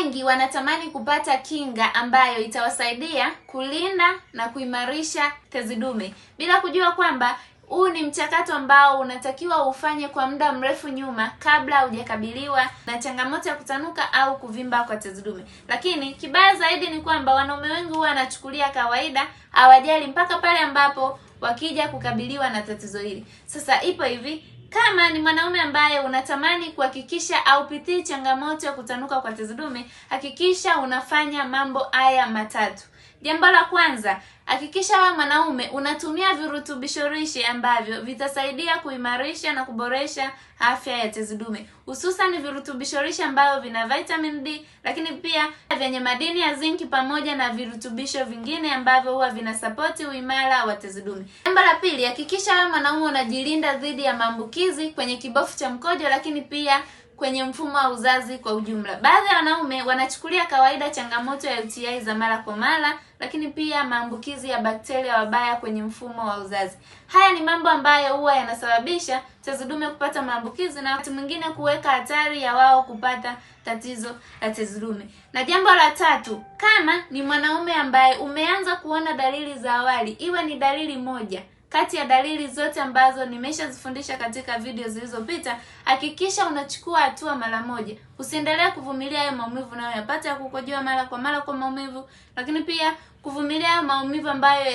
wengi wanatamani kupata kinga ambayo itawasaidia kulinda na kuimarisha tezi dume bila kujua kwamba huu ni mchakato ambao unatakiwa ufanye kwa muda mrefu nyuma kabla hujakabiliwa na changamoto ya kutanuka au kuvimba kwa tezi dume. Lakini kibaya zaidi ni kwamba wanaume wengi huwa wanachukulia kawaida, hawajali mpaka pale ambapo wakija kukabiliwa na tatizo hili. Sasa ipo hivi, kama ni mwanaume ambaye unatamani kuhakikisha aupitii changamoto ya kutanuka kwa tezi dume, hakikisha unafanya mambo haya matatu. Jambo la kwanza, hakikisha wewe mwanaume unatumia virutubisho lishe ambavyo vitasaidia kuimarisha na kuboresha afya ya tezi dume. Hususan virutubisho lishe ambavyo vina vitamin D, lakini pia vyenye madini ya zinki pamoja na virutubisho vingine ambavyo huwa vinasapoti uimara wa tezi dume. Jambo la pili, hakikisha wewe mwanaume unajilinda dhidi ya maambukizi kwenye kibofu cha mkojo, lakini pia kwenye mfumo wa uzazi kwa ujumla. Baadhi ya wanaume wanachukulia kawaida changamoto ya UTI za mara kwa mara, lakini pia maambukizi ya bakteria wabaya kwenye mfumo wa uzazi. Haya ni mambo ambayo huwa yanasababisha tezi dume kupata maambukizi na wakati mwingine kuweka hatari ya wao kupata tatizo la tezi dume. Na jambo la tatu, kama ni mwanaume ambaye umeanza kuona dalili za awali, iwe ni dalili moja kati ya dalili zote ambazo nimeshazifundisha katika video zilizopita, hakikisha unachukua hatua mara moja. Usiendelee kuvumilia hayo maumivu unayoyapata ya kukojoa mara kwa mara kwa maumivu, lakini pia kuvumilia hayo maumivu ambayo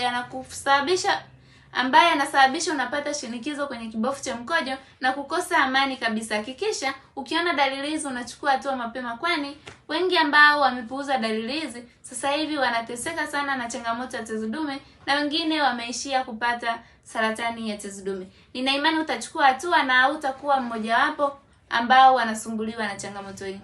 yanasababisha unapata shinikizo kwenye kibofu cha mkojo na kukosa amani kabisa. Hakikisha ukiona dalili hizi unachukua hatua mapema, kwani wengi ambao wamepuuza dalili hizi sasa hivi wanateseka sana na changamoto ya tezi dume na wengine wameishia kupata saratani ya tezi dume. Nina imani utachukua hatua na hautakuwa mmoja wapo ambao wanasumbuliwa na changamoto hii.